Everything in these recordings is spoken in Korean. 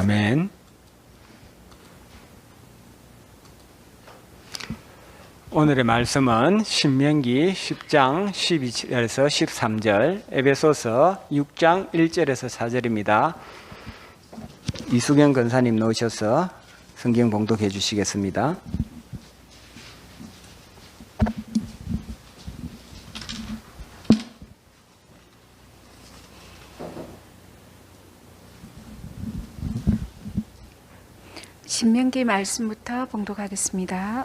아멘. 오늘의 말씀은 신명기 10장 12절에서 13절, 에베소서 6장 1절에서 4절입니다. 이수경 권사님 놓으셔서 성경 봉독해 주시겠습니다. 신명기 말씀부터 봉독하겠습니다.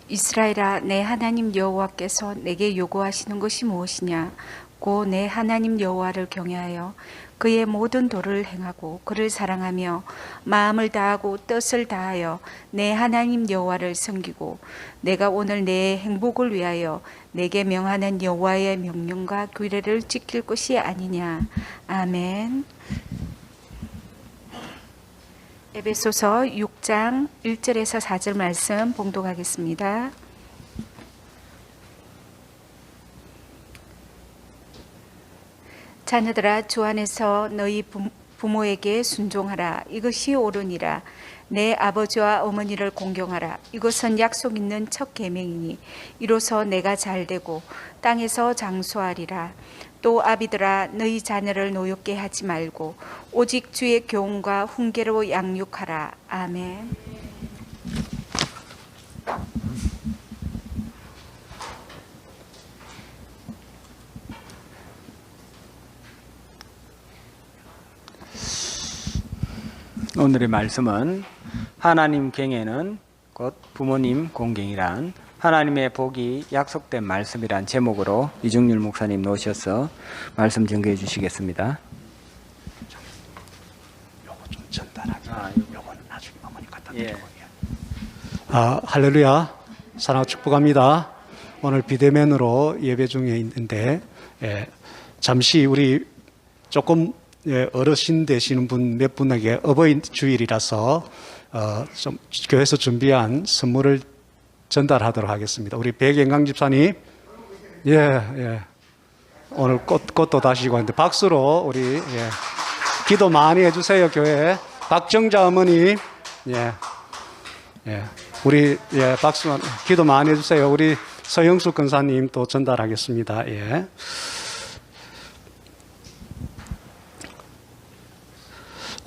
이스라엘아, 내 하나님 여호와께서 내게 요구하시는 것이 무엇이냐? 고 내 하나님 여호와를 경외하여 그의 모든 도를 행하고 그를 사랑하며 마음을 다하고 뜻을 다하여 내 하나님 여호와를 섬기고 내가 오늘 내 행복을 위하여 내게 명하는 여호와의 명령과 규례를 지킬 것이 아니냐. 아멘. 에베소서 6장 1절에서 4절 말씀 봉독하겠습니다. 자녀들아, 주 안에서 너희 부모에게 순종하라. 이것이 옳으니라. 내 아버지와 어머니를 공경하라. 이것은 약속 있는 첫 계명이니 이로써 내가 잘되고 땅에서 장수하리라. 또 아비들아, 너희 자녀를 노엽게 하지 말고 오직 주의 교훈과 훈계로 양육하라. 아멘. 오늘의 말씀은 하나님 경외는 곧 부모님 공경이란 하나님의 복이 약속된 말씀이란 제목으로 이중률 목사님 놓으셔서 말씀 증거해 주시겠습니다. 요거 좀 전달하기. 요거는 나중에 어머니 갖다 드리고. 할렐루야. 사랑하고 축복합니다. 오늘 비대면으로 예배 중에 있는데 잠시 우리 조금 어르신 되시는 분 몇 분에게 어버이 주일이라서 좀 교회에서 준비한 선물을 전달하도록 하겠습니다. 우리 백영강 집사님, 오늘 꽃도 다시고 있는데 박수로 우리 기도 많이 해주세요. 교회 박정자 어머니, 우리 박수 기도 많이 해주세요. 우리 서영수 권사님 또 전달하겠습니다.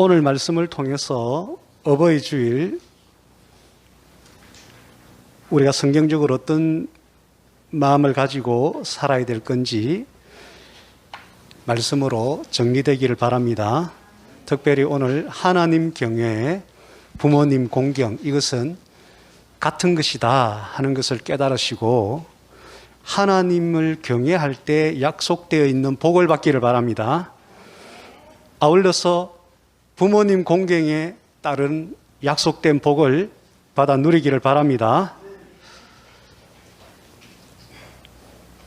오늘 말씀을 통해서 어버이 주일 우리가 성경적으로 어떤 마음을 가지고 살아야 될 건지 말씀으로 정리되기를 바랍니다. 특별히 오늘 하나님 경외, 부모님 공경, 이것은 같은 것이다 하는 것을 깨달으시고 하나님을 경외할 때 약속되어 있는 복을 받기를 바랍니다. 아울러서 부모님 공경에 따른 약속된 복을 받아 누리기를 바랍니다.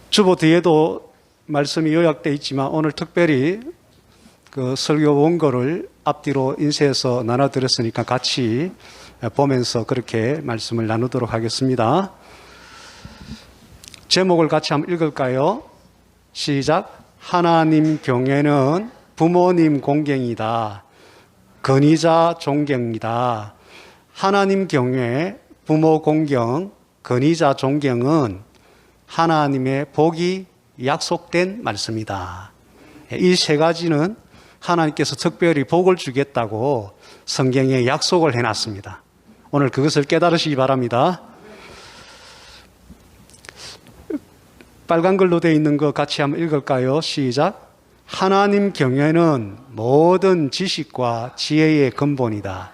주보 뒤에도 말씀이 요약되어 있지만 오늘 특별히 그 설교 원고를 앞뒤로 인쇄해서 나눠드렸으니까 같이 보면서 그렇게 말씀을 나누도록 하겠습니다. 제목을 같이 한번 읽을까요? 시작. 하나님 경외는 부모님 공경이다. 권위자 존경이다. 하나님 경외, 부모 공경, 권위자 존경은 하나님의 복이 약속된 말씀이다. 이 세 가지는 하나님께서 특별히 복을 주겠다고 성경에 약속을 해놨습니다. 오늘 그것을 깨달으시기 바랍니다. 빨간 글로 되어 있는 거 같이 한번 읽을까요? 시작. 하나님 경외는 모든 지식과 지혜의 근본이다.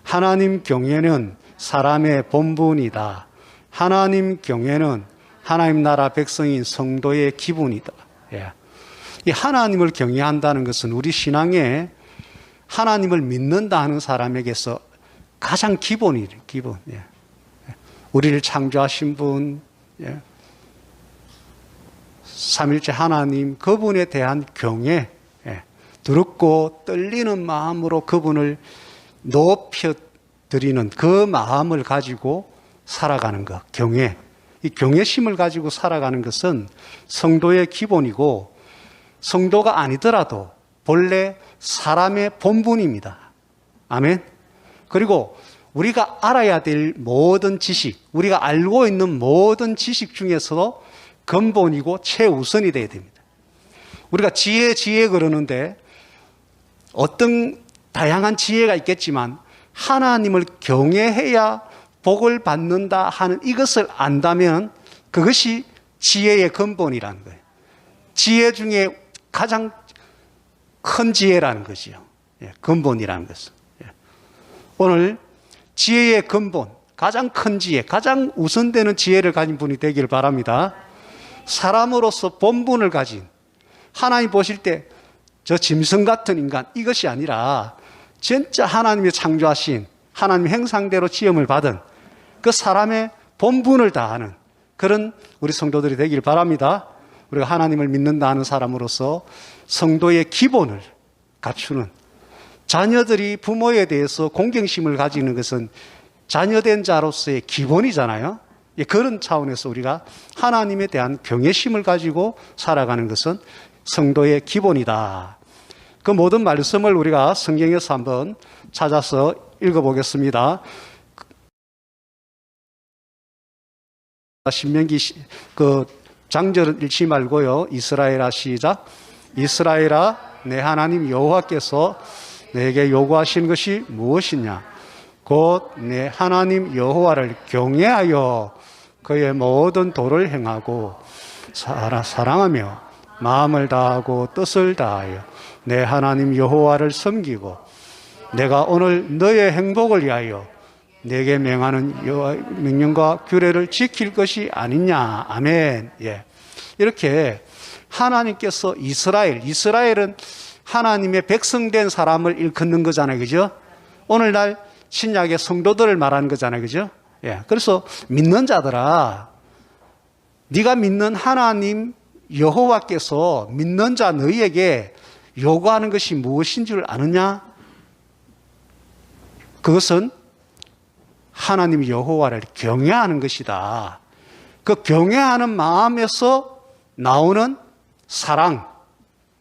하나님 경외는 사람의 본분이다. 하나님 경외는 하나님 나라 백성인 성도의 기분이다. 이 하나님을 경외한다는 것은 우리 신앙에 하나님을 믿는다 하는 사람에게서 가장 기본이에요. 기본. 우리를 창조하신 분, 삼일째 하나님, 그분에 대한 경외, 두렵고 떨리는 마음으로 그분을 높여드리는 그 마음을 가지고 살아가는 것, 경외. 이 경외심을 가지고 살아가는 것은 성도의 기본이고 성도가 아니더라도 본래 사람의 본분입니다. 아멘. 그리고 우리가 알아야 될 모든 지식, 우리가 알고 있는 모든 지식 중에서도 근본이고 최우선이 되어야 됩니다. 우리가 지혜 그러는데 어떤 다양한 지혜가 있겠지만 하나님을 경외해야 복을 받는다 하는 이것을 안다면 그것이 지혜의 근본이라는 거예요. 지혜 중에 가장 큰 지혜라는 것이요. 근본이라는 것은. 오늘 지혜의 근본, 가장 큰 지혜, 가장 우선되는 지혜를 가진 분이 되기를 바랍니다. 사람으로서 본분을 가진, 하나님 보실 때 저 짐승 같은 인간, 이것이 아니라 진짜 하나님이 창조하신 하나님 형상대로 지음을 받은 그 사람의 본분을 다하는 그런 우리 성도들이 되기를 바랍니다. 우리가 하나님을 믿는다 하는 사람으로서 성도의 기본을 갖추는, 자녀들이 부모에 대해서 공경심을 가지는 것은 자녀된 자로서의 기본이잖아요. 그런 차원에서 우리가 하나님에 대한 경외심을 가지고 살아가는 것은 성도의 기본이다. 그 모든 말씀을 우리가 성경에서 한번 찾아서 읽어보겠습니다. 신명기 그 장절은 읽지 말고요. 이스라엘아 시작. 이스라엘아 내 하나님 여호와께서 내게 요구하신 것이 무엇이냐? 곧 내 하나님 여호와를 경외하여 그의 모든 도를 행하고 사랑하며 마음을 다하고 뜻을 다하여 내 하나님 여호와를 섬기고 내가 오늘 너의 행복을 위하여 내게 명하는 명령과 규례를 지킬 것이 아니냐. 아멘. 예. 이렇게 하나님께서 이스라엘은 하나님의 백성된 사람을 일컫는 거잖아요. 그죠? 오늘날 신약의 성도들을 말하는 거잖아요. 그죠? 예. 그래서 믿는 자들아, 네가 믿는 하나님 여호와께서 믿는 자 너희에게 요구하는 것이 무엇인 줄 아느냐? 그것은 하나님 여호와를 경외하는 것이다. 그 경외하는 마음에서 나오는 사랑,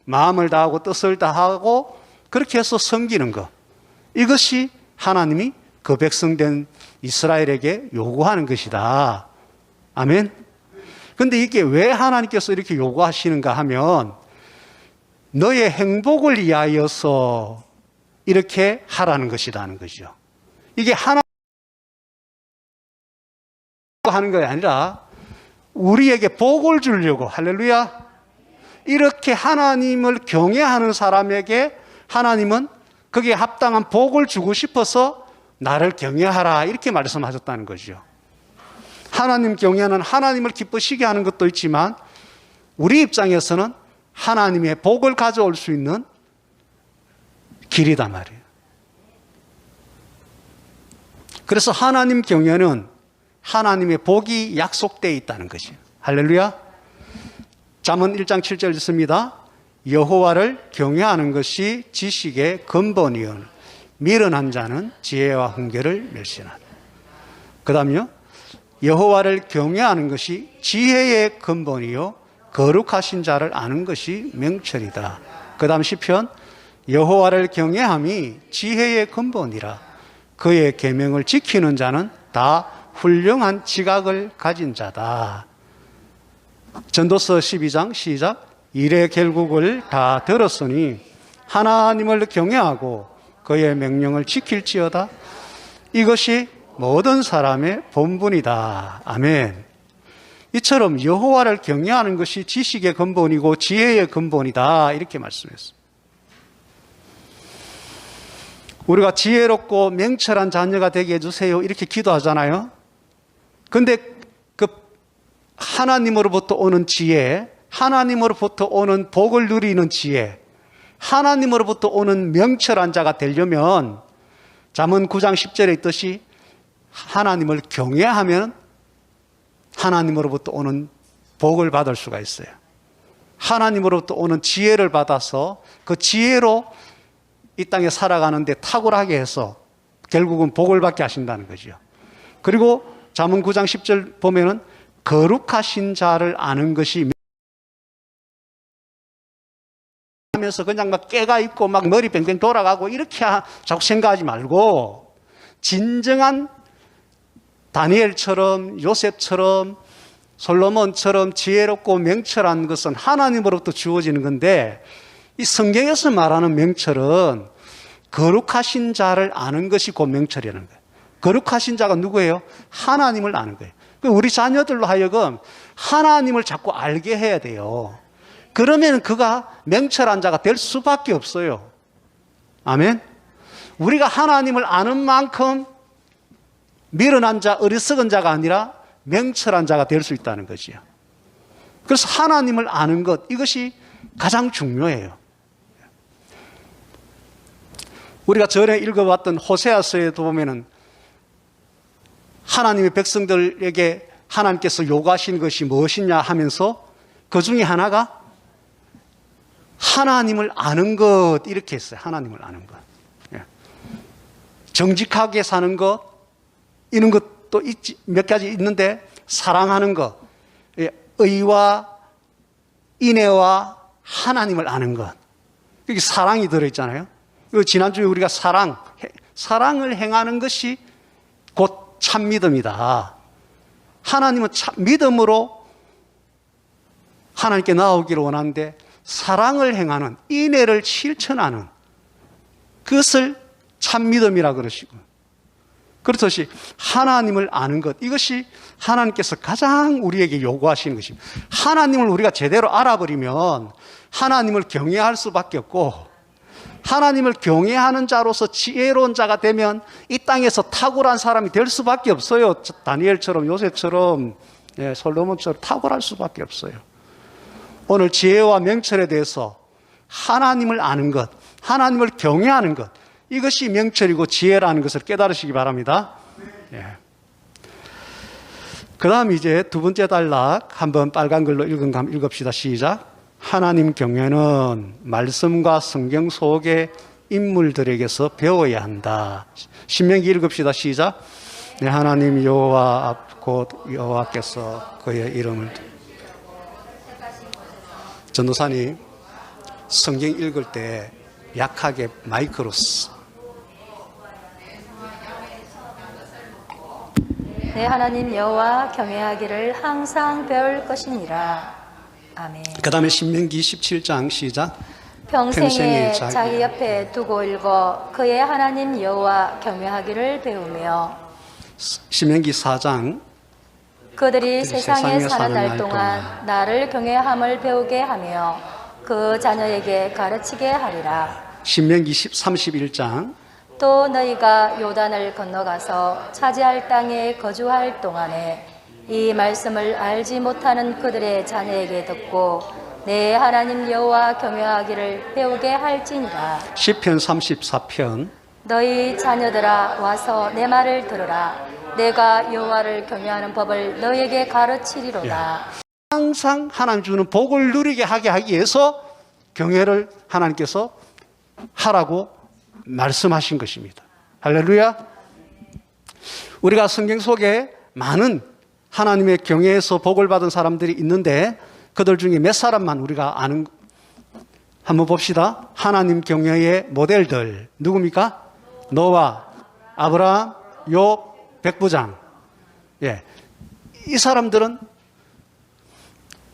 마음을 다하고 뜻을 다하고 그렇게 해서 섬기는 것, 이것이 하나님이 그 백성된 이스라엘에게 요구하는 것이다. 아멘. 근데 이게 왜 하나님께서 이렇게 요구하시는가 하면 너의 행복을 위하여서 이렇게 하라는 것이라는 거죠. 이게 하나님 하는 것이 아니라 우리에게 복을 주려고, 할렐루야. 이렇게 하나님을 경외하는 사람에게 하나님은 거기에 합당한 복을 주고 싶어서 나를 경외하라 이렇게 말씀하셨다는 거죠. 하나님 경외는 하나님을 기쁘시게 하는 것도 있지만 우리 입장에서는 하나님의 복을 가져올 수 있는 길이다 말이에요. 그래서 하나님 경외는 하나님의 복이 약속되어 있다는 것이에요. 할렐루야. 잠언 1장 7절 읽습니다. 여호와를 경외하는 것이 지식의 근본이요 미련한 자는 지혜와 훈계를 멸시하다. 그 다음요. 여호와를 경외하는 것이 지혜의 근본이요 거룩하신 자를 아는 것이 명철이다. 그 다음 시편 여호와를 경외함이 지혜의 근본이라 그의 계명을 지키는 자는 다 훌륭한 지각을 가진 자다. 전도서 12장 시작. 일의 결국을 다 들었으니 하나님을 경외하고 그의 명령을 지킬지어다. 이것이 모든 사람의 본분이다. 아멘. 이처럼 여호와를 경외하는 것이 지식의 근본이고 지혜의 근본이다. 이렇게 말씀했습니다. 우리가 지혜롭고 명철한 자녀가 되게 해주세요. 이렇게 기도하잖아요. 근데 그 하나님으로부터 오는 지혜, 하나님으로부터 오는 복을 누리는 지혜, 하나님으로부터 오는 명철한 자가 되려면 잠언 9장 10절에 있듯이 하나님을 경외하면 하나님으로부터 오는 복을 받을 수가 있어요. 하나님으로부터 오는 지혜를 받아서 그 지혜로 이 땅에 살아가는데 탁월하게 해서 결국은 복을 받게 하신다는 거죠. 그리고 잠언 9장 10절 보면은 거룩하신 자를 아는 것이 하면서 그냥 막 깨가 있고 막 머리 뱅뱅 돌아가고 이렇게 자꾸 생각하지 말고 진정한 다니엘처럼 요셉처럼 솔로몬처럼 지혜롭고 명철한 것은 하나님으로부터 주어지는 건데 이 성경에서 말하는 명철은 거룩하신 자를 아는 것이 곧 명철이라는 거예요. 거룩하신 자가 누구예요? 하나님을 아는 거예요. 우리 자녀들로 하여금 하나님을 자꾸 알게 해야 돼요. 그러면 그가 명철한 자가 될 수밖에 없어요. 아멘? 우리가 하나님을 아는 만큼 미련한 자, 어리석은 자가 아니라 명철한 자가 될 수 있다는 거지요. 그래서 하나님을 아는 것, 이것이 가장 중요해요. 우리가 전에 읽어봤던 호세아서에도 보면은 하나님의 백성들에게 하나님께서 요구하신 것이 무엇이냐 하면서 그 중에 하나가 하나님을 아는 것, 이렇게 했어요. 하나님을 아는 것. 정직하게 사는 것, 이런 것도 몇 가지 있는데 사랑하는 것, 의와 인애와 하나님을 아는 것. 여기 사랑이 들어있잖아요. 지난주에 우리가 사랑을 행하는 것이 곧 참 믿음이다. 하나님은 믿음으로 하나님께 나오기를 원하는데 사랑을 행하는, 인애를 실천하는 그것을 참 믿음이라 그러시고, 그렇듯이 하나님을 아는 것, 이것이 하나님께서 가장 우리에게 요구하시는 것입니다. 하나님을 우리가 제대로 알아버리면 하나님을 경외할 수밖에 없고, 하나님을 경외하는 자로서 지혜로운 자가 되면 이 땅에서 탁월한 사람이 될 수밖에 없어요. 다니엘처럼, 요셉처럼, 솔로몬처럼 탁월할 수밖에 없어요. 오늘 지혜와 명철에 대해서 하나님을 아는 것, 하나님을 경외하는 것, 이것이 명철이고 지혜라는 것을 깨달으시기 바랍니다. 그 다음 이제 두 번째 단락 한번 빨간 글로 읽읍시다. 시작. 하나님 경외는 말씀과 성경 속의 인물들에게서 배워야 한다. 신명기 읽읍시다. 시작. 내 하나님 여호와 곧 여호와께서 그의 이름을. 전도사님, 성경 읽을 때 약하게 마이크로 내 하나님 여호와 경외하기를 항상 배울 것이니라. 아멘. 그 다음에 신명기 17장 시작. 평생에 자기 옆에 두고 읽어 그의 하나님 여호와 경외하기를 배우며 신명기 4장 그들이 세상에 사는 날 동안 나를 경외함을 배우게 하며 그 자녀에게 가르치게 하리라. 신명기 31장 또 너희가 요단을 건너가서 차지할 땅에 거주할 동안에 이 말씀을 알지 못하는 그들의 자녀에게 듣고 내 하나님 여호와 경외하기를 배우게 할지니라. 시편 34편 너희 자녀들아 와서 내 말을 들으라. 내가 여호와를 경외하는 법을 너희에게 가르치리로다. 항상 하나님 주는 복을 누리게 하기 위해서 경외를 하나님께서 하라고 말씀하신 것입니다. 할렐루야. 우리가 성경 속에 많은 하나님의 경외에서 복을 받은 사람들이 있는데 그들 중에 몇 사람만 우리가 아는, 한번 봅시다. 하나님 경외의 모델들 누굽니까? 노아, 아브라함, 욥, 백부장. 이 사람들은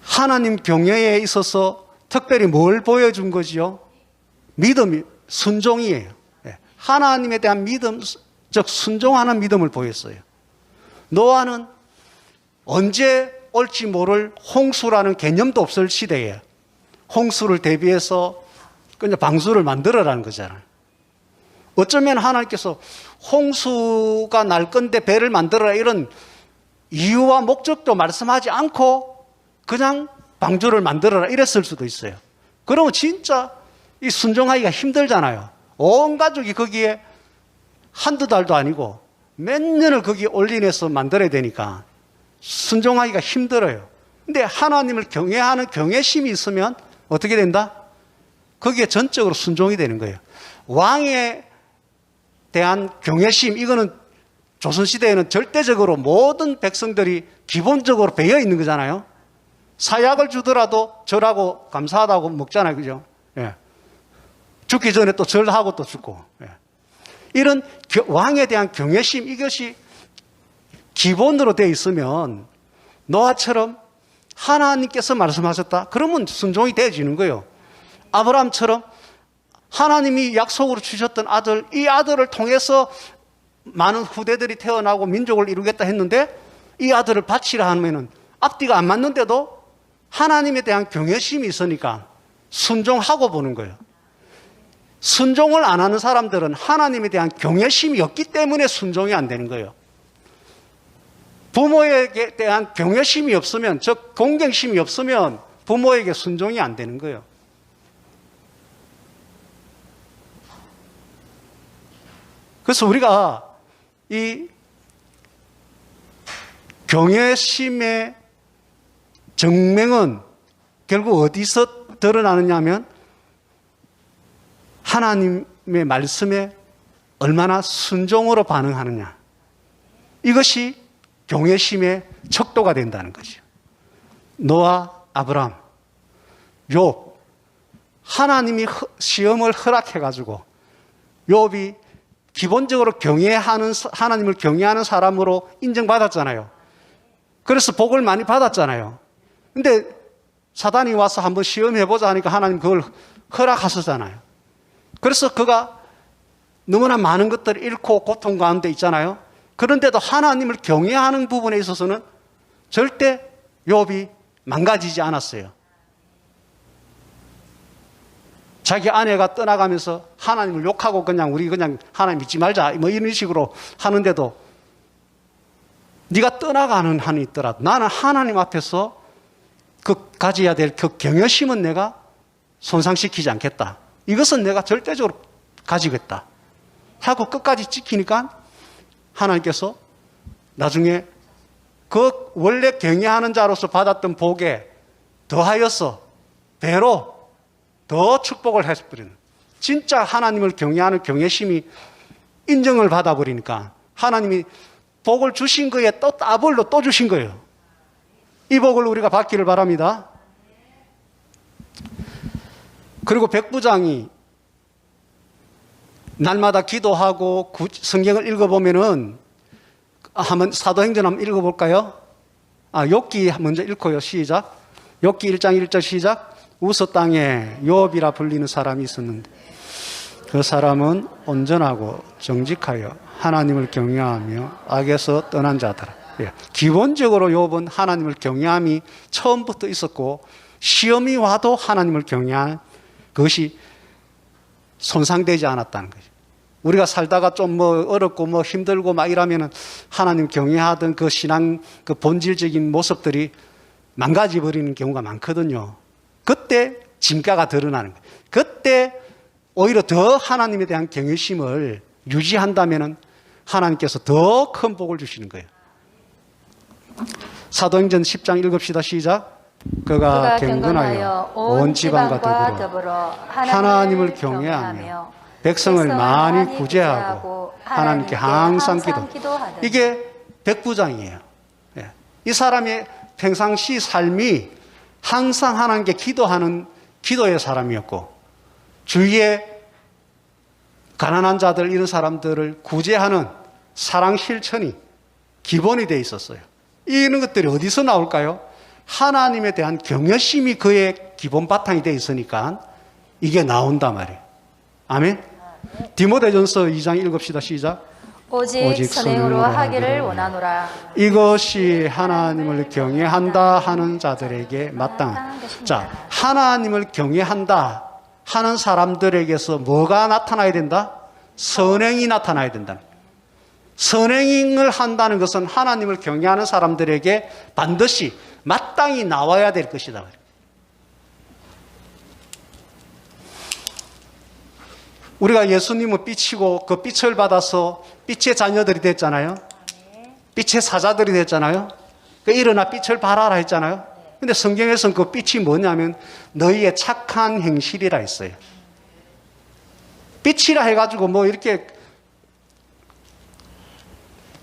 하나님 경외에 있어서 특별히 뭘 보여준 거지요? 믿음이, 순종이에요. 하나님에 대한 믿음, 즉 순종하는 믿음을 보였어요. 노아는 언제 올지 모를 홍수라는 개념도 없을 시대에 홍수를 대비해서 그냥 방수를 만들어라는 거잖아요. 어쩌면 하나님께서 홍수가 날 건데 배를 만들어라 이런 이유와 목적도 말씀하지 않고 그냥 방주를 만들어라 이랬을 수도 있어요. 그러면 진짜 이 순종하기가 힘들잖아요. 온 가족이 거기에 한두 달도 아니고 몇 년을 거기에 올인해서 만들어야 되니까 순종하기가 힘들어요. 근데 하나님을 경외하는 경외심이 있으면 어떻게 된다? 거기에 전적으로 순종이 되는 거예요. 왕에 대한 경외심, 이거는 조선시대에는 절대적으로 모든 백성들이 기본적으로 배어 있는 거잖아요. 사약을 주더라도 절하고 감사하다고 먹잖아요. 그죠? 죽기 전에 또 절하고 또 죽고. 예. 이런 왕에 대한 경외심, 이것이 기본으로 되어 있으면 노아처럼 하나님께서 말씀하셨다. 그러면 순종이 되어지는 거예요. 아브라함처럼 하나님이 약속으로 주셨던 아들, 이 아들을 통해서 많은 후대들이 태어나고 민족을 이루겠다 했는데 이 아들을 바치라 하면은 앞뒤가 안 맞는데도 하나님에 대한 경외심이 있으니까 순종하고 보는 거예요. 순종을 안 하는 사람들은 하나님에 대한 경외심이 없기 때문에 순종이 안 되는 거예요. 부모에게 대한 경외심이 없으면, 즉 공경심이 없으면 부모에게 순종이 안 되는 거예요. 그래서 우리가 이 경외심의 정명은 결국 어디서 드러나느냐 하면 하나님의 말씀에 얼마나 순종으로 반응하느냐. 이것이 경외심의 척도가 된다는 거죠. 노아, 아브라함, 욥, 하나님이 시험을 허락해가지고 욥이 기본적으로 하나님을 경외하는 사람으로 인정받았잖아요. 그래서 복을 많이 받았잖아요. 근데 사단이 와서 한번 시험해보자 하니까 하나님 그걸 허락하셨잖아요. 그래서 그가 너무나 많은 것들을 잃고 고통 가운데 있잖아요. 그런데도 하나님을 경외하는 부분에 있어서는 절대 욥이 망가지지 않았어요. 자기 아내가 떠나가면서 하나님을 욕하고 우리 그냥 하나님 믿지 말자 뭐 이런 식으로 하는데도 네가 떠나가는 한이 있더라도 나는 하나님 앞에서 가져야 될 그 경외심은 내가 손상시키지 않겠다. 이것은 내가 절대적으로 가지겠다 하고 끝까지 지키니까 하나님께서 나중에 그 원래 경외하는 자로서 받았던 복에 더하여서 배로 더 축복을 해버리는, 진짜 하나님을 경외하는 경외심이 인정을 받아버리니까 하나님이 복을 주신 거에 또 더블로 또 주신 거예요. 이 복을 우리가 받기를 바랍니다. 그리고 백부장이 날마다 기도하고 성경을 읽어보면은 한번 사도행전 한번 읽어볼까요? 욥기 먼저 읽고요. 시작. 욥기 1장 1절 시작. 우스 땅에 욥이라 불리는 사람이 있었는데 그 사람은 온전하고 정직하여 하나님을 경외하며 악에서 떠난 자더라. 예. 기본적으로 욥은 하나님을 경외함이 처음부터 있었고 시험이 와도 하나님을 경외하는 그것이 손상되지 않았다는 거죠. 우리가 살다가 좀 어렵고 힘들고 이러면은 하나님 경외하던 그 신앙 그 본질적인 모습들이 망가져 버리는 경우가 많거든요. 그때 진가가 드러나는 거예요. 그때 오히려 더 하나님에 대한 경외심을 유지한다면은 하나님께서 더 큰 복을 주시는 거예요. 사도행전 10장 읽읍시다. 시작. 그가 경건하여 온 지방과 더불어 하나님을 경외하며 백성을 많이 구제하고 하나님께 항상 기도하더니. 이게 백부장이에요. 이 사람의 평상시 삶이 항상 하나님께 기도하는 기도의 사람이었고 주위에 가난한 자들 이런 사람들을 구제하는 사랑 실천이 기본이 되어 있었어요. 이런 것들이 어디서 나올까요? 하나님에 대한 경외심이 그의 기본 바탕이 되어 있으니까 이게 나온단 말이에요. 아멘. 디모데전서 2장 읽읍시다. 시작. 오직 선행으로 하기를 원하노라. 이것이 하나님을 경외한다 하는 자들에게 마땅한. 자, 하나님을 경외한다 하는 사람들에게서 뭐가 나타나야 된다? 선행이 나타나야 된다. 선행을 한다는 것은 하나님을 경외하는 사람들에게 반드시 마땅히 나와야 될 것이다. 우리가 예수님을 삐치고 그 빛을 받아서 빛의 자녀들이 됐잖아요. 빛의 사자들이 됐잖아요. 일어나 빛을 발하라 했잖아요. 근데 성경에서는 그 빛이 뭐냐면 너희의 착한 행실이라 했어요. 빛이라 해가지고 이렇게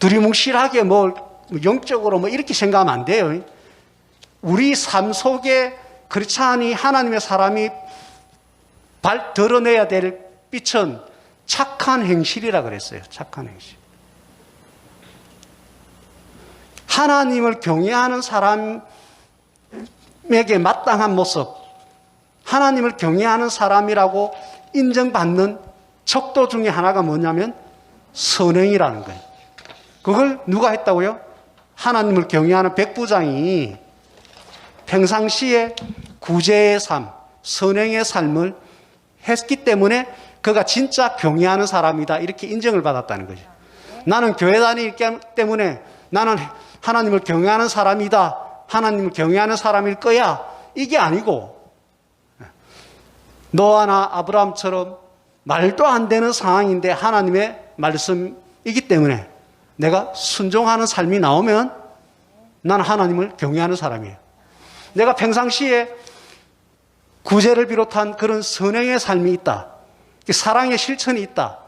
두리뭉실하게 영적으로 이렇게 생각하면 안 돼요. 우리 삶 속에 그렇지 않니 하나님의 사람이 드러내야 될 빛은 착한 행실이라 그랬어요. 착한 행실. 하나님을 경외하는 사람에게 마땅한 모습, 하나님을 경외하는 사람이라고 인정받는 척도 중에 하나가 뭐냐면 선행이라는 거예요. 그걸 누가 했다고요? 하나님을 경외하는 백부장이 평상시에 구제의 삶, 선행의 삶을 했기 때문에 그가 진짜 경외하는 사람이다 이렇게 인정을 받았다는 거죠. 나는 교회 다니기 때문에 나는 하나님을 경외하는 사람이다, 하나님을 경외하는 사람일 거야, 이게 아니고 노아나 아브라함처럼 말도 안 되는 상황인데 하나님의 말씀이기 때문에 내가 순종하는 삶이 나오면 나는 하나님을 경외하는 사람이에요. 내가 평상시에 구제를 비롯한 그런 선행의 삶이 있다, 사랑의 실천이 있다.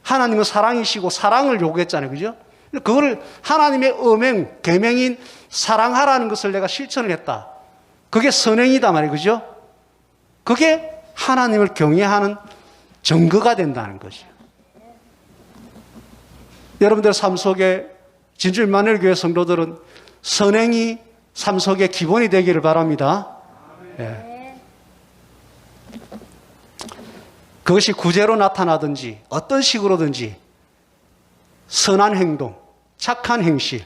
하나님은 사랑이시고 사랑을 요구했잖아요, 그죠? 그걸 하나님의 엄행, 계명인 사랑하라는 것을 내가 실천을 했다. 그게 선행이다 말이에요, 그죠? 그게 하나님을 경외하는 증거가 된다는 거죠. 여러분들 삶 속에 진주 임마누엘 성도들은 선행이 삶 속의 기본이 되기를 바랍니다. 예. 그것이 구제로 나타나든지 어떤 식으로든지 선한 행동, 착한 행실,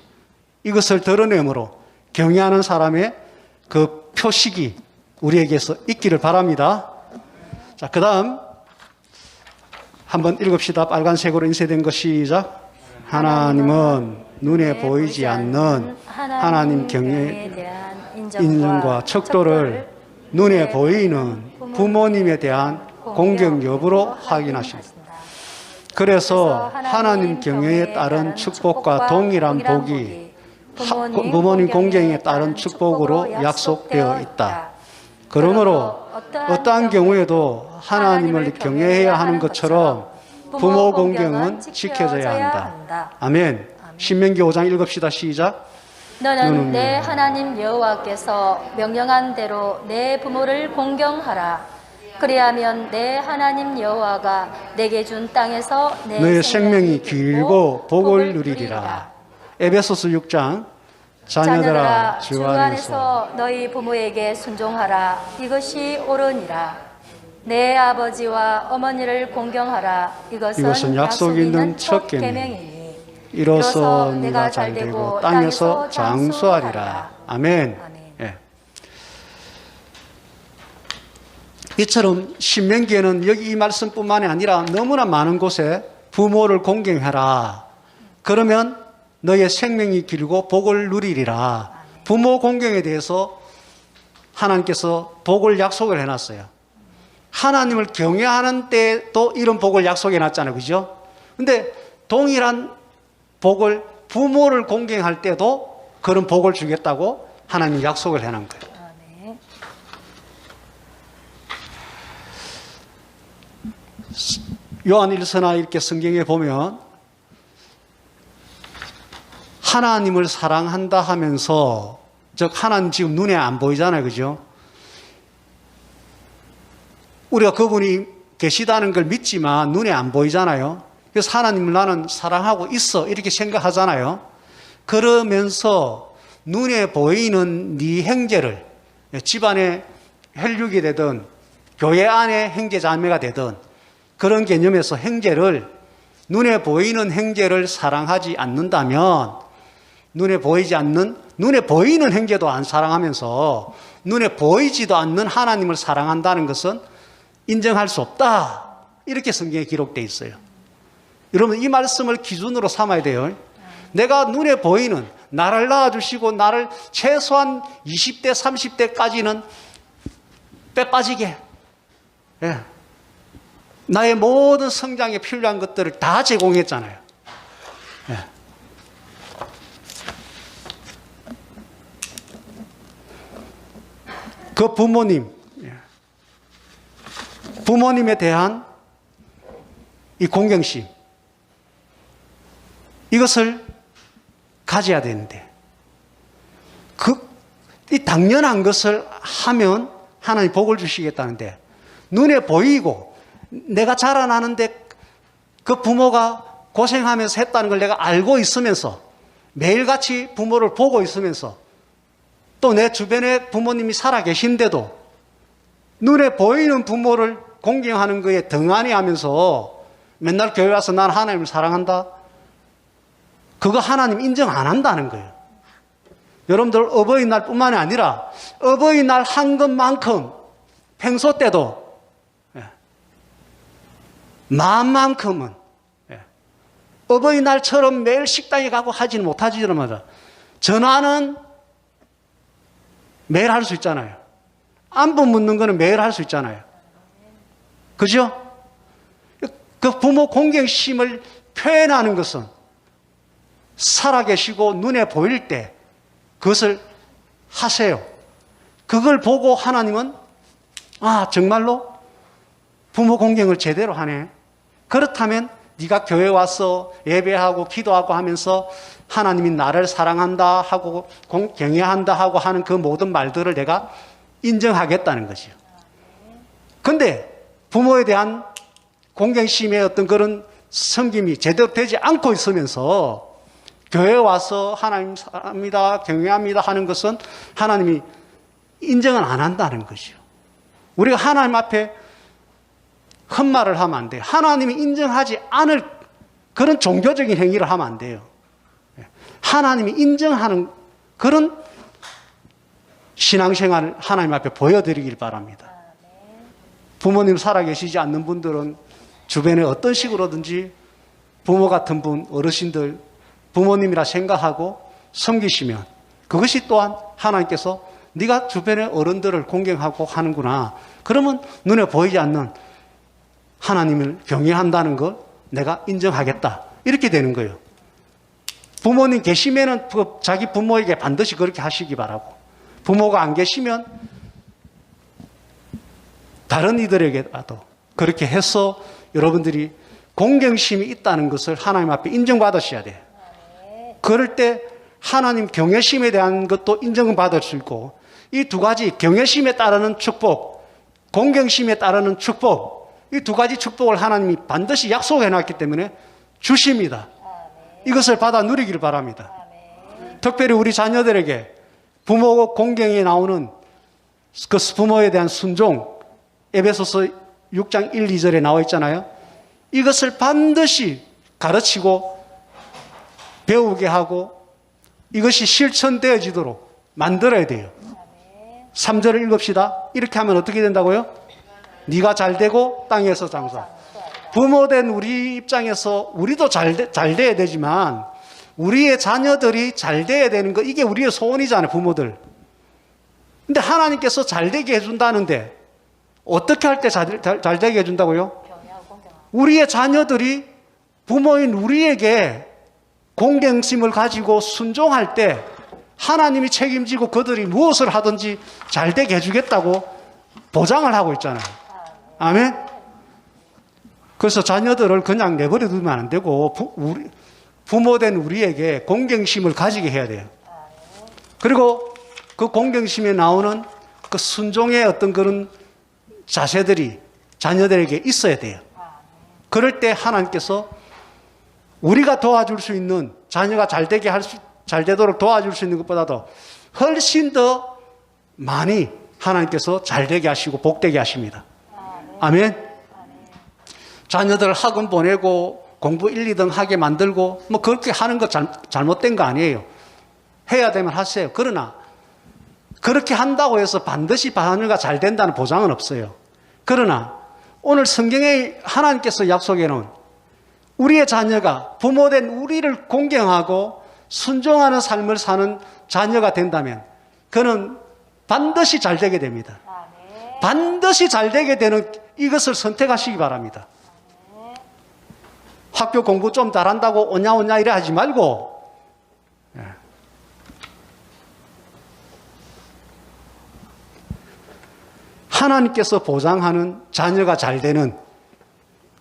이것을 드러내므로 경외하는 사람의 그 표식이 우리에게서 있기를 바랍니다. 자, 그 다음 한번 읽읍시다. 빨간색으로 인쇄된 거 시작. 하나님은 눈에 보이지 않는 하나님 경외에 대한 인정과 척도를 눈에 보이는 부모님에 대한 공경 여부로 확인하십니다. 그래서 하나님 경외에 따른 축복과 동일한 복이 부모님 공경에 따른 축복으로 약속되어 있다. 그러므로 어떠한 경우에도 하나님을 경외해야 하는 것처럼 부모 공경은 지켜져야 한다. 아멘. 신명기 5장 읽읍시다. 시작. 너는 내 하나님 여호와께서 명령한 대로 내 부모를 공경하라. 그리하면 내 하나님 여호와가 내게 준 땅에서 너의 생명이 길고 복을 누리리라. 에베소서 6장. 자녀들아 주 안에서 너희 부모에게 순종하라. 이것이 옳으니라. 내 아버지와 어머니를 공경하라. 이것은 약속 있는 첫 계명이니 이로써 네가 잘되고 땅에서 장수하리라. 아멘. 예. 이처럼 신명기에는 여기 이 말씀뿐만이 아니라 너무나 많은 곳에 부모를 공경해라. 그러면 너의 생명이 길고 복을 누리리라. 부모 공경에 대해서 하나님께서 복을 약속을 해놨어요. 하나님을 경외하는 때도 이런 복을 약속해 놨잖아요, 그죠? 근데 동일한 복을 부모를 공경할 때도 그런 복을 주겠다고 하나님 약속을 해놓은 거예요. 요한 1서나 이렇게 성경에 보면 하나님을 사랑한다 하면서, 즉 하나님 지금 눈에 안 보이잖아요, 그죠? 우리가 그분이 계시다는 걸 믿지만 눈에 안 보이잖아요. 그래서 하나님을 나는 사랑하고 있어 이렇게 생각하잖아요. 그러면서 눈에 보이는 네 형제를, 집안의 혈육이 되든 교회 안에 형제 자매가 되든 그런 개념에서 형제를, 눈에 보이는 형제를 사랑하지 않는다면 눈에 보이는 형제도 안 사랑하면서 눈에 보이지도 않는 하나님을 사랑한다는 것은 인정할 수 없다. 이렇게 성경에 기록되어 있어요. 여러분 이 말씀을 기준으로 삼아야 돼요. 내가 눈에 보이는, 나를 낳아주시고 나를 최소한 20대 30대까지는 빼 빠지게, 예, 나의 모든 성장에 필요한 것들을 다 제공했잖아요. 예. 그 부모님에 대한 이 공경심, 이것을 가져야 되는데, 이 당연한 것을 하면 하나님 복을 주시겠다는데 눈에 보이고 내가 자라나는데 그 부모가 고생하면서 했다는 걸 내가 알고 있으면서 매일같이 부모를 보고 있으면서 또 내 주변에 부모님이 살아 계신데도 눈에 보이는 부모를 공경하는 거에 등한히 하면서 맨날 교회 와서 난 하나님을 사랑한다. 그거 하나님 인정 안 한다는 거예요. 여러분들 어버이날 뿐만이 아니라 어버이날 한 것만큼 평소 때도 마음만큼은 어버이날처럼 매일 식당에 가고 하지는 못하지만 전화는 매일 할 수 있잖아요. 안부 묻는 거는 매일 할 수 있잖아요. 그죠? 그 부모 공경심을 표현하는 것은 살아계시고 눈에 보일 때 그것을 하세요. 그걸 보고 하나님은 아 정말로 부모 공경을 제대로 하네. 그렇다면 네가 교회 와서 예배하고 기도하고 하면서 하나님이 나를 사랑한다 하고 경외한다 하고 하는 그 모든 말들을 내가 인정하겠다는 것이요. 근데 부모에 대한 공경심의 어떤 그런 섬김이 제대로 되지 않고 있으면서 교회 와서 하나님 사랑합니다, 경외합니다 하는 것은 하나님이 인정을 안 한다는 것이요. 우리가 하나님 앞에 헛말을 하면 안 돼요. 하나님이 인정하지 않을 그런 종교적인 행위를 하면 안 돼요. 하나님이 인정하는 그런 신앙생활을 하나님 앞에 보여드리길 바랍니다. 부모님 살아계시지 않는 분들은 주변에 어떤 식으로든지 부모 같은 분, 어르신들, 부모님이라 생각하고 섬기시면 그것이 또한 하나님께서 네가 주변의 어른들을 공경하고 하는구나. 그러면 눈에 보이지 않는 하나님을 경외한다는 걸 내가 인정하겠다. 이렇게 되는 거예요. 부모님 계시면은 자기 부모에게 반드시 그렇게 하시기 바라고, 부모가 안 계시면 다른 이들에게라도 그렇게 해서 여러분들이 공경심이 있다는 것을 하나님 앞에 인정받으셔야 돼요. 그럴 때 하나님 경외심에 대한 것도 인정받을 수 있고, 이 두 가지 경외심에 따르는 축복, 공경심에 따르는 축복, 이 두 가지 축복을 하나님이 반드시 약속해 놨기 때문에 주십니다. 이것을 받아 누리기를 바랍니다. 특별히 우리 자녀들에게 부모 공경에 나오는 그 부모에 대한 순종, 에베소서 6장 1, 2절에 나와 있잖아요. 이것을 반드시 가르치고 배우게 하고 이것이 실천되어지도록 만들어야 돼요. 3절을 읽읍시다. 이렇게 하면 어떻게 된다고요? 네가 잘되고 땅에서 장수하. 부모된 우리 입장에서 우리도 잘 돼야 되지만 우리의 자녀들이 잘 돼야 되는 거, 이게 우리의 소원이잖아요, 부모들. 근데 하나님께서 잘 되게 해준다는데 어떻게 할 때 잘 되게 해준다고요? 우리의 자녀들이 부모인 우리에게 공경심을 가지고 순종할 때 하나님이 책임지고 그들이 무엇을 하든지 잘 되게 해주겠다고 보장을 하고 있잖아요. 아멘? 그래서 자녀들을 그냥 내버려 두면 안 되고 부모된 우리에게 공경심을 가지게 해야 돼요. 그리고 그 공경심에 나오는 그 순종의 어떤 그런 자세들이 자녀들에게 있어야 돼요. 그럴 때 하나님께서 우리가 도와줄 수 있는, 자녀가 잘 되도록 도와줄 수 있는 것보다도 훨씬 더 많이 하나님께서 잘 되게 하시고 복되게 하십니다. 아멘. 자녀들 학원 보내고 공부 1, 2등 하게 만들고 뭐 그렇게 하는 거 잘못된 거 아니에요. 해야 되면 하세요. 그러나 그렇게 한다고 해서 반드시 자녀가 잘 된다는 보장은 없어요. 그러나 오늘 성경에 하나님께서 약속해 놓은 우리의 자녀가 부모된 우리를 공경하고 순종하는 삶을 사는 자녀가 된다면 그는 반드시 잘 되게 됩니다. 반드시 잘 되게 되는 이것을 선택하시기 바랍니다. 학교 공부 좀 잘한다고 오냐 이래 하지 말고 하나님께서 보장하는 자녀가 잘 되는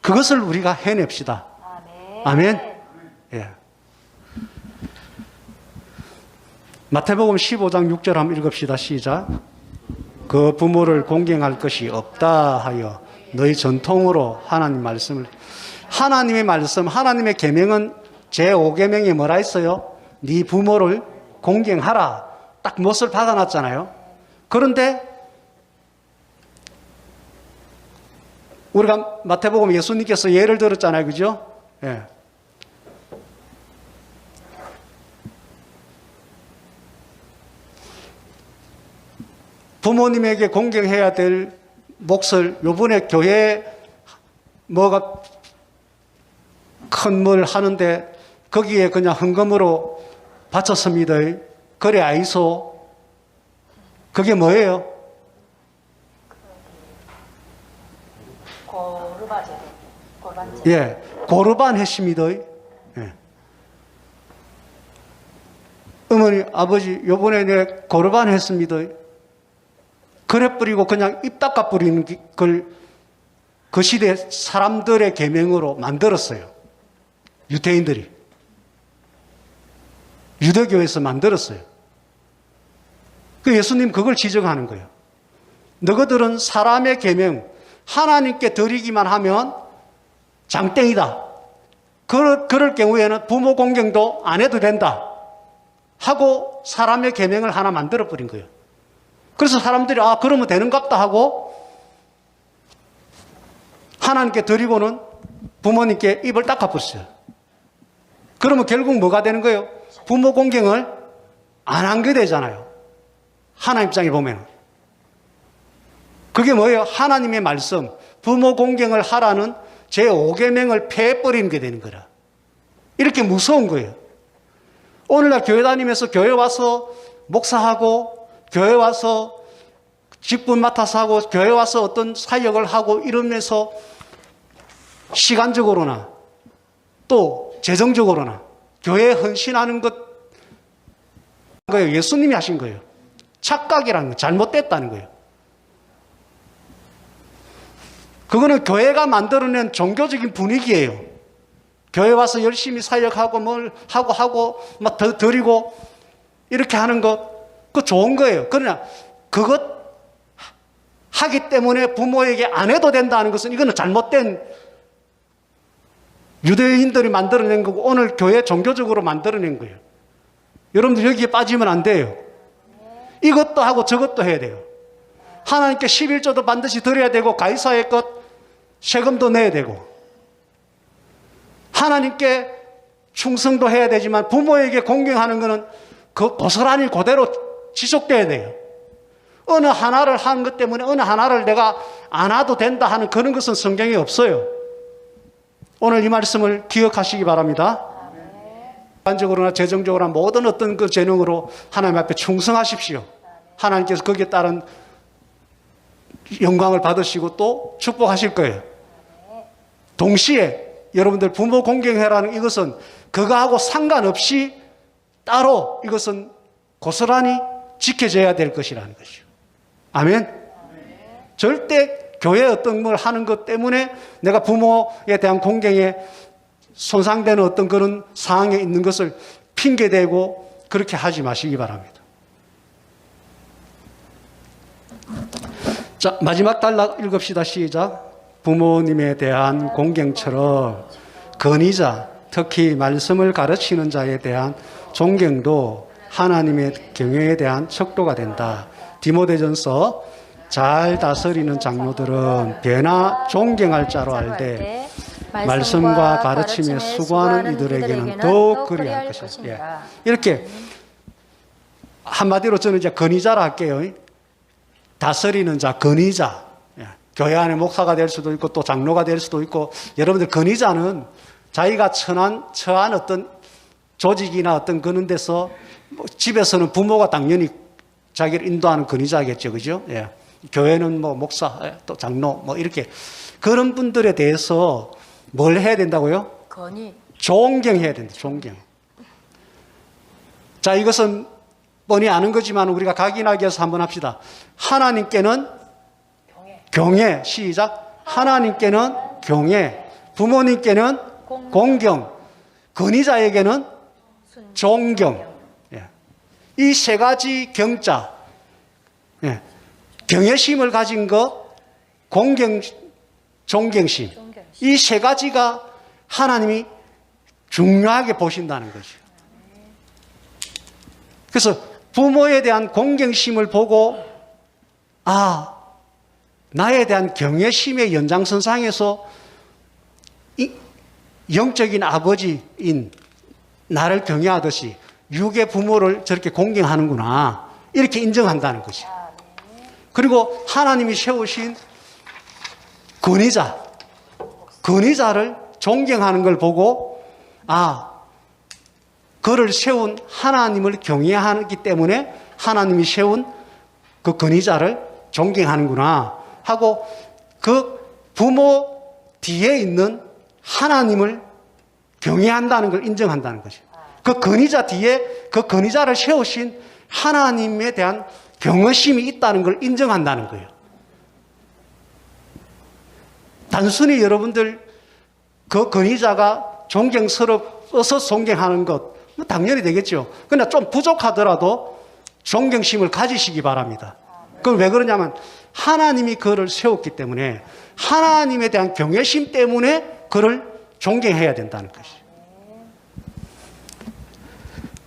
그것을 우리가 해냅시다. 아멘. 예. 마태복음 15장 6절 한번 읽읍시다. 시작. 그 부모를 공경할 것이 없다 하여 너희 전통으로 하나님의 말씀, 하나님의 계명은 제5계명에 뭐라 했어요? 네 부모를 공경하라. 딱 못을 박아놨잖아요. 그런데 우리가 마태복음 예수님께서 예를 들었잖아요. 그죠? 예. 부모님에게 공경해야 될 몫을 요번에 교회 뭐가 큰 뭘 하는데 거기에 그냥 헌금으로 바쳤습니다. 그래 아이소. 그게 뭐예요? 예, 고르반 했습니다. 예. 어머니, 아버지, 요번에 내 고르반 했습니다. 그래 뿌리고 그냥 입 닦아 뿌리는 걸 그 시대 사람들의 계명으로 만들었어요. 유대인들이. 유대교에서 만들었어요. 그 예수님 그걸 지적하는 거예요. 너희들은 사람의 계명, 하나님께 드리기만 하면 장땡이다. 그럴 경우에는 부모 공경도 안 해도 된다. 하고 사람의 계명을 하나 만들어 버린 거예요. 그래서 사람들이 그러면 되는갑다 하고 하나님께 드리고는 부모님께 입을 닦아버렸어요. 그러면 결국 뭐가 되는 거예요? 부모 공경을 안 한 게 되잖아요. 하나님 입장에 보면. 그게 뭐예요? 하나님의 말씀, 부모 공경을 하라는 제5계명을 폐해버리는 게 되는 거라. 이렇게 무서운 거예요. 오늘날 교회 다니면서 교회 와서 목사하고 교회 와서 직분 맡아서 하고 교회 와서 어떤 사역을 하고 이러면서 시간적으로나 또 재정적으로나 교회에 헌신하는 거예요. 예수님이 하신 거예요. 착각이라는 거, 잘못됐다는 거예요. 그거는 교회가 만들어낸 종교적인 분위기예요. 교회 와서 열심히 사역하고 뭘 하고 막 드리고 이렇게 하는 것, 그거 좋은 거예요. 그러나 그것 하기 때문에 부모에게 안 해도 된다는 것은 이거는 잘못된 유대인들이 만들어낸 거고 오늘 교회 종교적으로 만들어낸 거예요. 여러분들 여기에 빠지면 안 돼요. 이것도 하고 저것도 해야 돼요. 하나님께 11조도 반드시 드려야 되고 가이사의 것 세금도 내야 되고 하나님께 충성도 해야 되지만 부모에게 공경하는 것은 그 고스란히 그대로 지속돼야 돼요. 어느 하나를 한 것 때문에 어느 하나를 내가 안 해도 된다 하는 그런 것은 성경에 없어요. 오늘 이 말씀을 기억하시기 바랍니다. 일반적으로나 재정적으로나 모든 어떤 그 재능으로 하나님 앞에 충성하십시오. 하나님께서 거기에 따른 영광을 받으시고 또 축복하실 거예요. 동시에 여러분들 부모 공경해라는 이것은 그거하고 상관없이 따로 이것은 고스란히 지켜져야 될 것이라는 것이죠. 아멘. 절대 교회 어떤 걸 하는 것 때문에 내가 부모에 대한 공경에 손상되는 어떤 그런 상황에 있는 것을 핑계대고 그렇게 하지 마시기 바랍니다. 자, 마지막 단락 읽읍시다. 시작. 부모님에 대한 공경처럼 권위자, 특히 말씀을 가르치는 자에 대한 존경도 하나님의 경외에 대한 척도가 된다. 디모데전서 잘 다스리는 장로들은 배나 존경할 자로 알되 말씀과 가르침에 수고하는 이들에게는 더욱 그리할 것이다. 예. 이렇게 한마디로 저는 이제 권위자라 할게요. 다스리는 자, 권위자. 예. 교회 안에 목사가 될 수도 있고 또 장로가 될 수도 있고 여러분들 권위자는 자기가 처한 어떤 조직이나 어떤 그런 데서 집에서는 부모가 당연히 자기를 인도하는 권위자겠죠. 그죠? 예. 교회는 뭐 목사, 또 장로, 뭐 이렇게. 그런 분들에 대해서 뭘 해야 된다고요? 존경해야 된다. 존경. 자, 이것은 뻔히 아는 거지만 우리가 각인하기 위해서 한번 합시다. 하나님께는 경외. 시작. 하나님께는 경외. 부모님께는 공경. 권위자에게는 존경. 이 세 가지 경자. 예. 경외심을 가진 것, 존경심. 이 세 가지가 하나님이 중요하게 보신다는 거죠. 그래서 부모에 대한 공경심을 보고 나에 대한 경외심의 연장선상에서 이 영적인 아버지인 나를 경외하듯이 육의 부모를 저렇게 공경하는구나 이렇게 인정한다는 것이죠. 그리고 하나님이 세우신 권위자를 존경하는 걸 보고 그를 세운 하나님을 경외하기 때문에 하나님이 세운 그 권위자를 존경하는구나 하고 그 부모 뒤에 있는 하나님을 경외한다는 걸 인정한다는 거죠. 그 권위자 뒤에 그 권위자를 세우신 하나님에 대한 경외심이 있다는 걸 인정한다는 거예요. 단순히 여러분들 그 권위자가 존경스러워서 존경하는 것 당연히 되겠죠. 그러나 좀 부족하더라도 존경심을 가지시기 바랍니다. 그건 왜 그러냐면 하나님이 그를 세웠기 때문에 하나님에 대한 경외심 때문에 그를 존경해야 된다는 것이죠.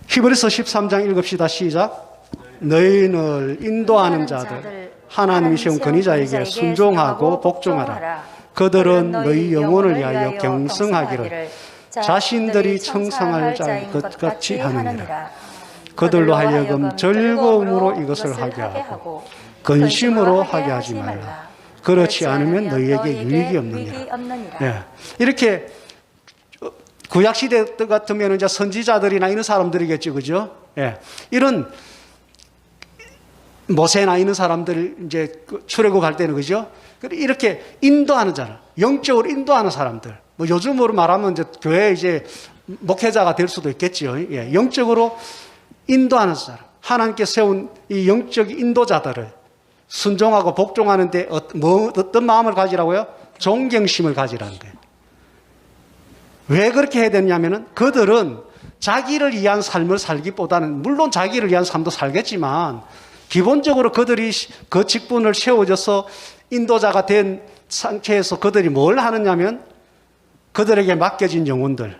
히브리서 13장 읽읍시다. 시작. 너희를 인도하는 자들 하나님이 세운 권위자에게 순종하고 복종하라. 그들은 너희 영혼을 위하여 경성하기를 자신들이 청상할 자의 것 같이 하느니라. 그들로 하여금 즐거움으로 이것을 하게 하고 근심으로 하게 하지 말라. 그렇지 않으면 너희에게 유익이 없느니라. 네. 이렇게 구약시대 같으면 이제 선지자들이나 이런 사람들이겠죠. 그죠? 예. 이런 모세나 이런 사람들 이제 출애굽할 때는 그죠? 이렇게 인도하는 자들, 영적으로 인도하는 사람들. 뭐 요즘으로 말하면 이제 교회 이제 목회자가 될 수도 있겠죠. 예. 영적으로 인도하는 사람. 하나님께 세운 이 영적 인도자들을 순종하고 복종하는데 어떤 마음을 가지라고요? 존경심을 가지라는 거예요. 왜 그렇게 해야 되냐면은 그들은 자기를 위한 삶을 살기보다는 물론 자기를 위한 삶도 살겠지만 기본적으로 그들이 그 직분을 세워져서 인도자가 된 상태에서 그들이 뭘 하느냐면 그들에게 맡겨진 영혼들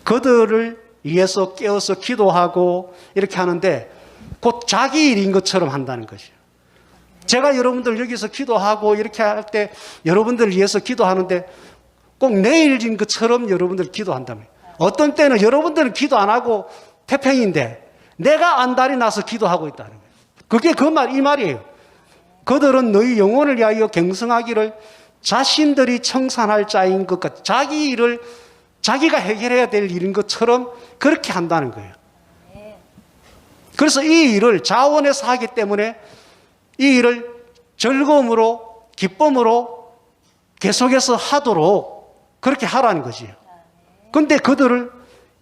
그들을 위해서 깨어서 기도하고 이렇게 하는데 곧 자기 일인 것처럼 한다는 것이에요. 제가 여러분들 여기서 기도하고 이렇게 할 때 여러분들 위해서 기도하는데 꼭 내 일인 것처럼 여러분들 기도한다면 어떤 때는 여러분들은 기도 안 하고 태평인데 내가 안달이 나서 기도하고 있다는 거예요. 그게 이 말이에요. 그들은 너희 영혼을 위하여 경성하기를 자신들이 청산할 자인 것 같아. 자기 일을 자기가 해결해야 될 일인 것처럼 그렇게 한다는 거예요. 그래서 이 일을 자원해서 하기 때문에 이 일을 즐거움으로 기쁨으로 계속해서 하도록 그렇게 하라는 거지요. 그런데 그들을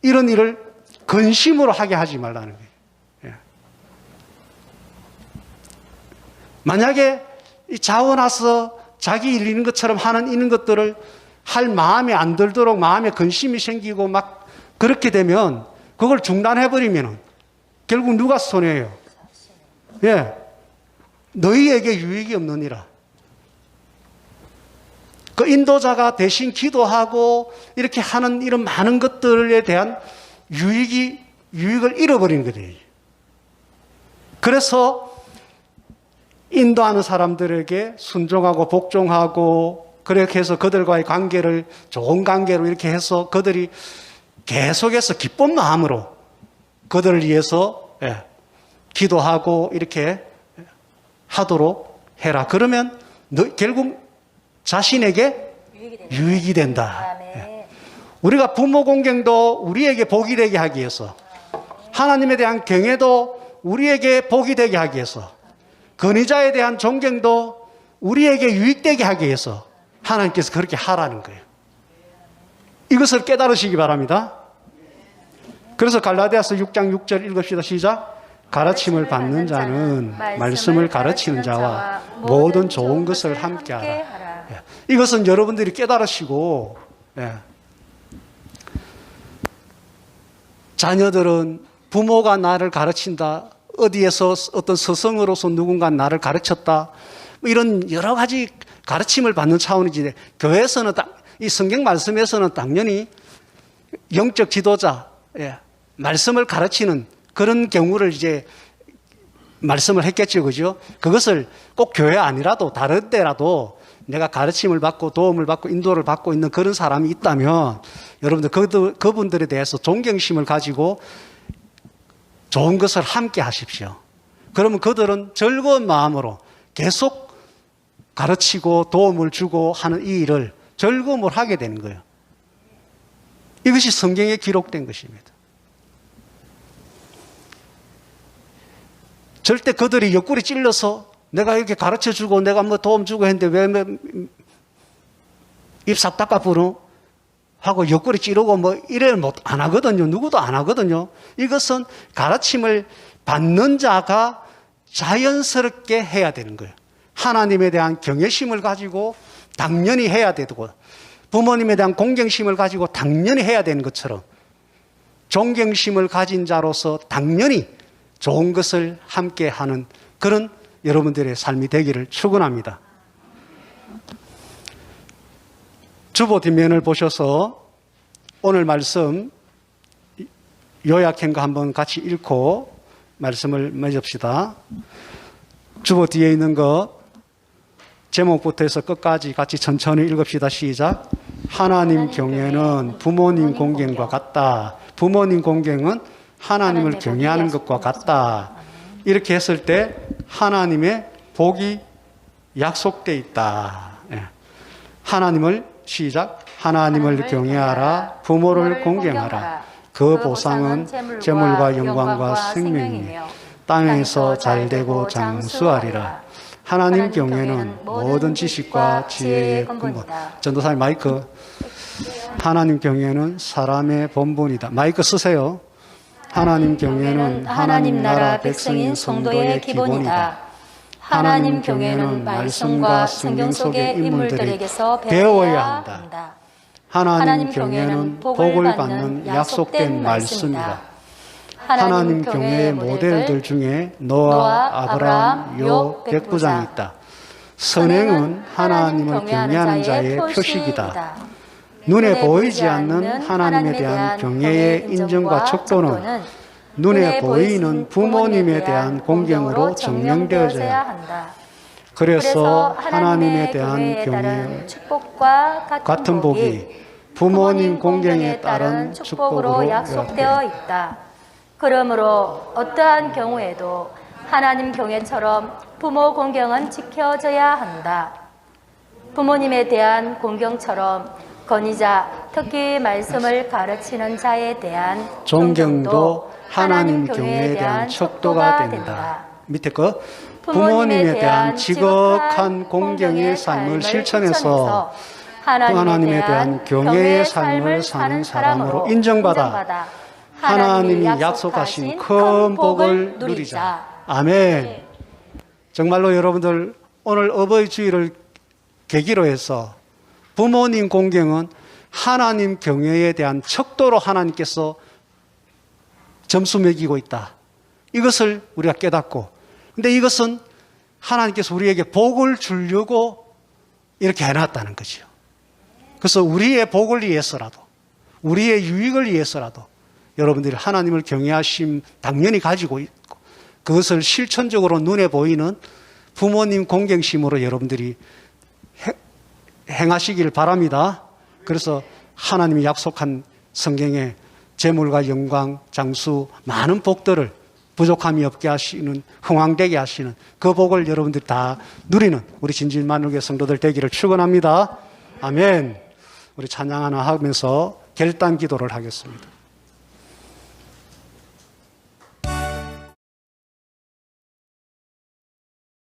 이런 일을 근심으로 하게 하지 말라는 거예요. 예. 만약에 자원해서 자기 일 있는 것처럼 하는 이런 것들을 할 마음에 안 들도록 마음에 근심이 생기고 막 그렇게 되면 그걸 중단해버리면 결국 누가 손해예요? 예. 너희에게 유익이 없느니라. 그 인도자가 대신 기도하고 이렇게 하는 이런 많은 것들에 대한 유익을 잃어버리는 거예요. 그래서 인도하는 사람들에게 순종하고 복종하고 그렇게 해서 그들과의 관계를 좋은 관계로 이렇게 해서 그들이 계속해서 기쁜 마음으로 그들을 위해서 기도하고 이렇게 하도록 해라. 그러면 결국 자신에게 유익이 된다. 우리가 부모 공경도 우리에게 복이 되게 하기 위해서 하나님에 대한 경외도 우리에게 복이 되게 하기 위해서 권위자에 대한 존경도 우리에게 유익되게 하기 위해서 하나님께서 그렇게 하라는 거예요. 이것을 깨달으시기 바랍니다. 그래서 갈라디아서 6장 6절 읽읍시다. 시작. 가르침을 받는 자는 말씀을 가르치는 자와 모든 좋은 것을 함께하라. 이것은 여러분들이 깨달으시고 자녀들은 부모가 나를 가르친다 어디에서 어떤 스승으로서 누군가 나를 가르쳤다. 뭐 이런 여러 가지 가르침을 받는 차원이지. 교회에서는 이 성경 말씀에서는 당연히 영적 지도자, 말씀을 가르치는 그런 경우를 이제 말씀을 했겠죠. 그죠? 그것을 꼭 교회 아니라도 다른 데라도 내가 가르침을 받고 도움을 받고 인도를 받고 있는 그런 사람이 있다면 여러분들 그분들에 대해서 존경심을 가지고 좋은 것을 함께 하십시오. 그러면 그들은 즐거운 마음으로 계속 가르치고 도움을 주고 하는 이 일을 즐거움을 하게 되는 거예요. 이것이 성경에 기록된 것입니다. 절대 그들이 옆구리 찔러서 내가 이렇게 가르쳐 주고 내가 뭐 도움 주고 했는데 왜 입 싹 닦아 부르? 하고 옆구리 찌르고 뭐 이래 안 하거든요. 누구도 안 하거든요. 이것은 가르침을 받는 자가 자연스럽게 해야 되는 거예요. 하나님에 대한 경외심을 가지고 당연히 해야 되고 부모님에 대한 공경심을 가지고 당연히 해야 되는 것처럼 존경심을 가진 자로서 당연히 좋은 것을 함께 하는 그런 여러분들의 삶이 되기를 축원합니다. 주보 뒷면을 보셔서 오늘 말씀 요약한 거 한번 같이 읽고 말씀을 맺읍시다. 주보 뒤에 있는 거 제목부터 해서 끝까지 같이 천천히 읽읍시다. 시작. 하나님 경외는 부모님 공경과 같다. 부모님 공경은 하나님을 경외하는 것과 같다. 이렇게 했을 때 하나님의 복이 약속되어 있다. 하나님을 시작. 하나님을 경외하라. 부모를 공경하라. 그 보상은 재물과 영광과 생명이며 땅에서 잘되고 장수하리라. 하나님 경외는 모든 지식과 지혜의 근본. 전도사님 마이크. 하나님 경외는 사람의 본분이다. 마이크 쓰세요. 하나님 경외는 하나님 나라 백성인 성도의 기본이다. 하나님 경외는 말씀과 성경 속의 인물들에게서 배워야 한다. 하나님 경외는 복을 받는 약속된 말씀이다. 하나님 경외의 모델들 중에 노아, 아브라함, 욥, 백부장이 있다. 선행은 하나님을 경외하는 자의 표식이다. 눈에 보이지 않는 하나님에 대한 경외의 인정과 척도는 눈에 보이는 부모님에 대한 공경으로 증명되어져야 한다. 그래서 하나님에 대한 경외의 같은 복이 부모님 공경에 따른 축복으로 약속되어 있다. 그러므로 어떠한 경우에도 하나님 경외처럼 부모 공경은 지켜져야 한다. 부모님에 대한 공경처럼 권위자, 특히 말씀을 가르치는 자에 대한 존경도 하나님 경외에 대한 척도가 된다. 밑에 거 부모님에 대한 지극한 공경의 삶을 실천해서 하나님에 대한 경외의 삶을 사는 사람으로 인정받아 하나님이 약속하신 큰 복을 누리자. 아멘. 정말로 여러분들 오늘 어버이 주일을 계기로 해서 부모님 공경은 하나님 경외에 대한 척도로 하나님께서 점수 매기고 있다. 이것을 우리가 깨닫고, 근데 이것은 하나님께서 우리에게 복을 주려고 이렇게 해놨다는 거죠. 그래서 우리의 복을 위해서라도, 우리의 유익을 위해서라도 여러분들이 하나님을 경외하심 당연히 가지고 있고, 그것을 실천적으로 눈에 보이는 부모님 공경심으로 여러분들이 행하시길 바랍니다. 그래서 하나님이 약속한 성경에 재물과 영광, 장수, 많은 복들을 부족함이 없게 하시는, 흥왕되게 하시는 그 복을 여러분들이 다 누리는 우리 진실만물교회 성도들 되기를 축원합니다. 아멘. 우리 찬양 하나 하면서 결단 기도를 하겠습니다.